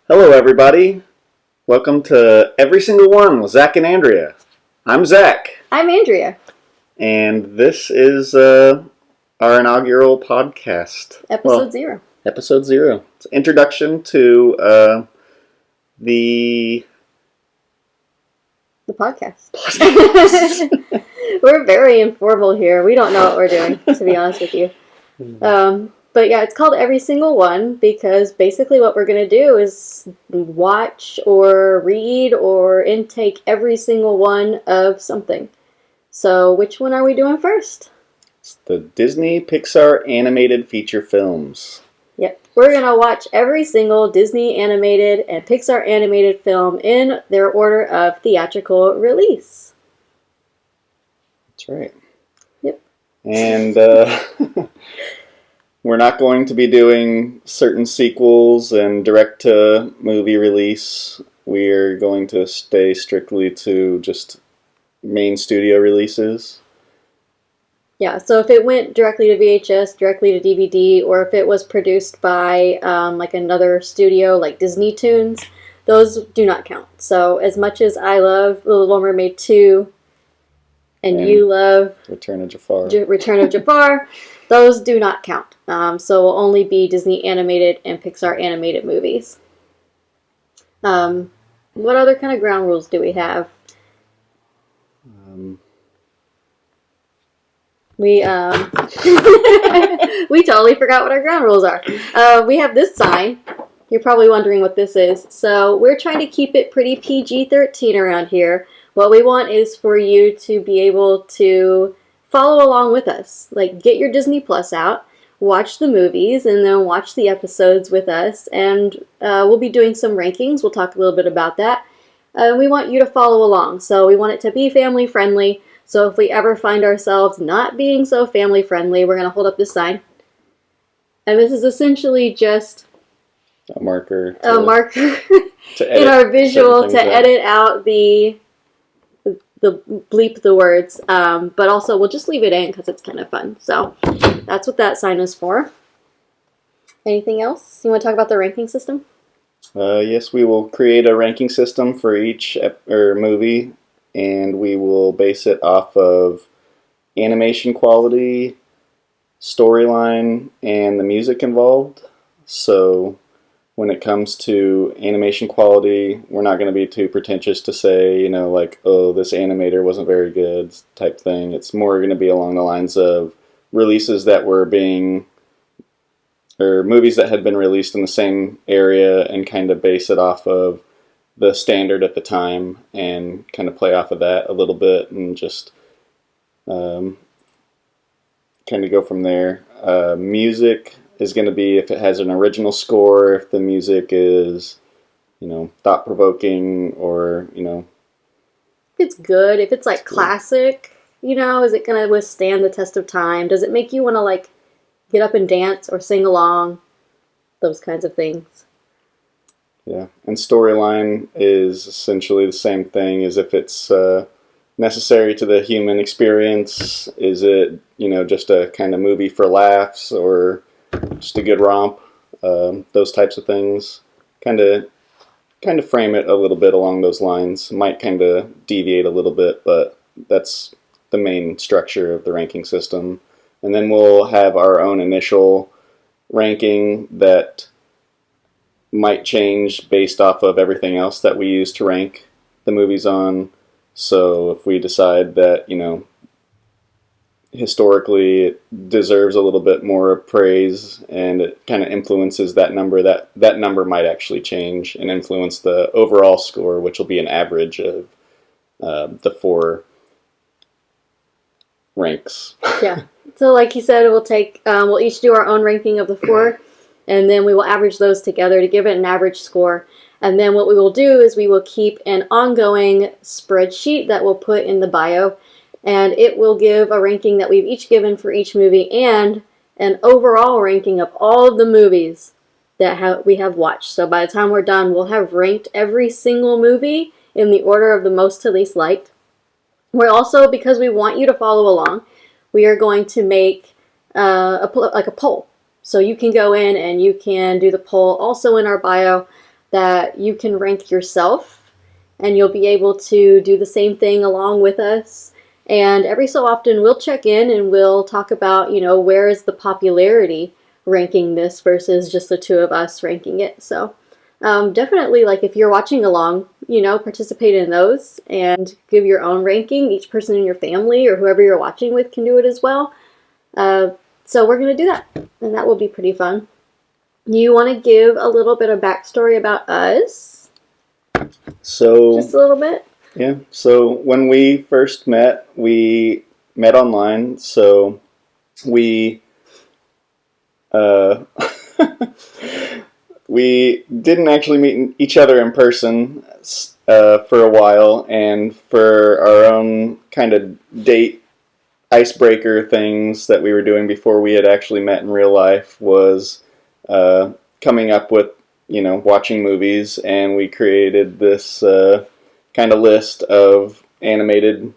Hello, everybody. Welcome to Every Single One with Zach and Andrea. I'm Zach. I'm Andrea. And this is our inaugural podcast. Episode 0. Episode 0. It's an introduction to the podcast. We're very informal here. We don't know what we're doing, to be honest with you. But yeah, it's called Every Single One because basically what we're going to do is watch or read or intake every single one of something. So which one are we doing first? It's the Disney Pixar Animated Feature films. Yep. We're going to watch every single Disney animated and Pixar animated film in their order of theatrical release. That's right. Yep. And we're not going to be doing certain sequels and direct-to-movie release. We are going to stay strictly to just main studio releases. Yeah, so if it went directly to VHS, directly to DVD, or if it was produced by like another studio like Disney Toons, those do not count. So as much as I love The Little Mermaid 2 and you love Return of Jafar, those do not count. So will only be Disney animated and Pixar animated movies. What other kind of ground rules do we have? We we totally forgot what our ground rules are. We have this sign. You're probably wondering what this is. So we're trying to keep it pretty PG-13 around here. What we want is for you to be able to follow along with us. Like, get your Disney Plus out, watch the movies, and then watch the episodes with us. And we'll be doing some rankings. We'll talk a little bit about that. We want you to follow along. So we want it to be family friendly. So if we ever find ourselves not being so family friendly, we're going to hold up this sign. And this is essentially just a marker in our visual to edit out the bleep the words. But also we'll just leave it in because it's kind of fun. So that's what that sign is for. Anything else? You want to talk about the ranking system? Yes, we will create a ranking system for each movie. And we will base it off of animation quality, storyline, and the music involved. So when it comes to animation quality, we're not going to be too pretentious to say, like, oh, this animator wasn't very good type thing. It's more going to be along the lines of releases that were or movies that had been released in the same area and kind of base it off of the standard at the time and kind of play off of that a little bit and just kind of go from there. Music is going to be if it has an original score, if the music is, thought-provoking or, If it's good, if it's like classic, is it going to withstand the test of time? Does it make you want to like get up and dance or sing along? Those kinds of things. Yeah, and storyline is essentially the same thing as if it's necessary to the human experience. Is it, just a kind of movie for laughs or just a good romp? Those types of things. Kind of frame it a little bit along those lines. Might kind of deviate a little bit, but that's the main structure of the ranking system. And then we'll have our own initial ranking that might change based off of everything else that we use to rank the movies on. So if we decide that, historically it deserves a little bit more praise and it kind of influences that number, that number might actually change and influence the overall score, which will be an average of the 4 ranks. Yeah. So like he said, we'll each do our own ranking of the 4. And then we will average those together to give it an average score. And then what we will do is we will keep an ongoing spreadsheet that we'll put in the bio. And it will give a ranking that we've each given for each movie and an overall ranking of all of the movies that we have watched. So by the time we're done, we'll have ranked every single movie in the order of the most to least liked. We're also, because we want you to follow along, we are going to make a poll. So you can go in and you can do the poll also in our bio that you can rank yourself, and you'll be able to do the same thing along with us. And every so often we'll check in and we'll talk about, where is the popularity ranking this versus just the two of us ranking it. So definitely, like, if you're watching along, participate in those and give your own ranking. Each person in your family or whoever you're watching with can do it as well. So we're going to do that, and that will be pretty fun. You want to give a little bit of backstory about us? So, just a little bit? Yeah. So when we first met, we met online. So we we didn't actually meet each other in person for a while, and for our own kind of date icebreaker things that we were doing before we had actually met in real life was coming up with, watching movies, and we created this kind of list of animated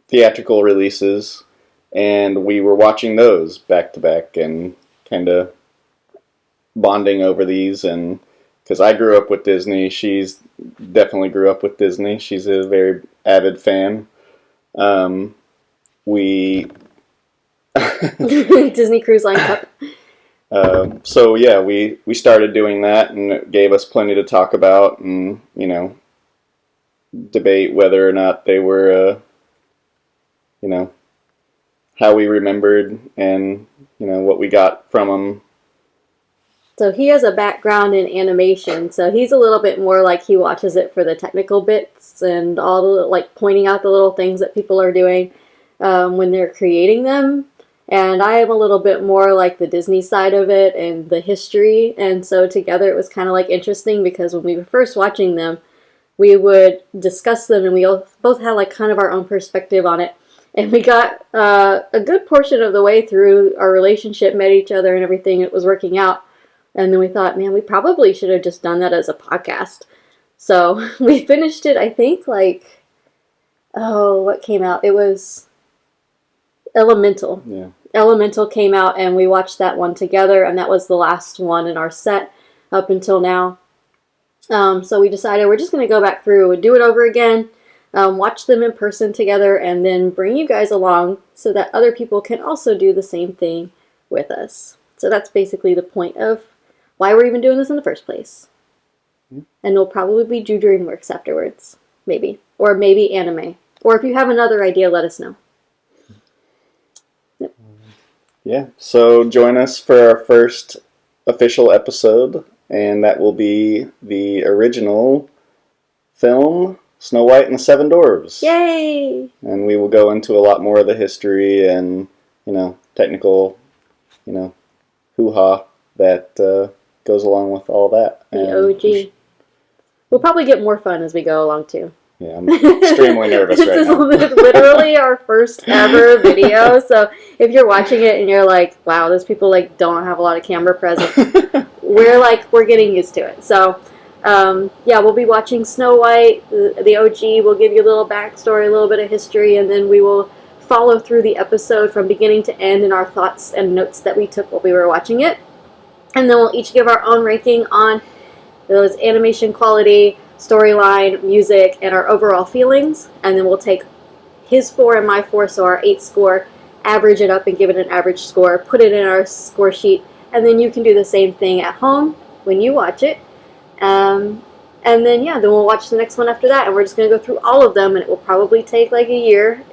theatrical releases, and we were watching those back to back and kind of bonding over these. And because I grew up with Disney, she's definitely grew up with Disney. She's a very avid fan. We Disney Cruise Line Cup. So yeah, we started doing that, and it gave us plenty to talk about, and debate whether or not they were how we remembered, and what we got from them. So he has a background in animation, so he's a little bit more like he watches it for the technical bits and all the, like, pointing out the little things that people are doing when they're creating them. And I am a little bit more like the Disney side of it and the history. And so together it was kind of like interesting, because when we were first watching them, we would discuss them, and we both had like kind of our own perspective on it. And we got a good portion of the way through our relationship, met each other and everything. It was working out. And then we thought, man, we probably should have just done that as a podcast. So we finished it, I think, what came out? It was Elemental. Yeah. Elemental came out, and we watched that one together, and that was the last one in our set up until now. So we decided we're just going to go back through and do it over again, watch them in person together, and then bring you guys along so that other people can also do the same thing with us. So that's basically the point of why we're even doing this in the first place. And it'll probably do DreamWorks afterwards, maybe. Or maybe anime. Or if you have another idea, let us know. Yep. Yeah, so join us for our first official episode, and that will be the original film, Snow White and the Seven Dwarfs. Yay! And we will go into a lot more of the history and, technical, hoo-ha that goes along with all that. The OG. We'll probably get more fun as we go along, too. Yeah, I'm extremely nervous right now. This is literally our first ever video, so if you're watching it and you're like, wow, those people don't have a lot of camera presence, we're getting used to it. So, we'll be watching Snow White, the OG. We'll give you a little backstory, a little bit of history, and then we will follow through the episode from beginning to end in our thoughts and notes that we took while we were watching it. And then we'll each give our own ranking on those animation quality, storyline, music, and our overall feelings. And then we'll take his 4 and my 4, so our 8 score, average it up and give it an average score, put it in our score sheet, and then you can do the same thing at home when you watch it. And then we'll watch the next one after that, and we're just going to go through all of them, and it will probably take a year,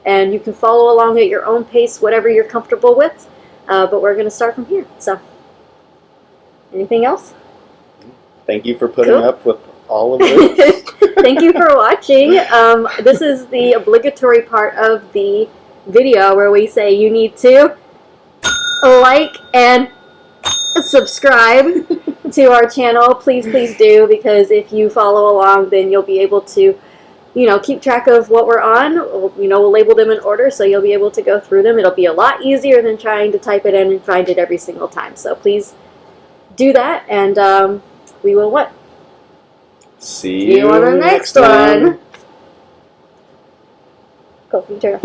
and you can follow along at your own pace, whatever you're comfortable with, but we're going to start from here. So, anything else? Thank you for putting up with all of this. Thank you for watching. This is the obligatory part of the video where we say you need to like and subscribe to our channel. Please do, because if you follow along, then you'll be able to keep track of what we're on. We'll label them in order, so you'll be able to go through them. It'll be a lot easier than trying to type it in and find it every single time. So please do that, and we will what? See See you on the next one. Go, you turn off.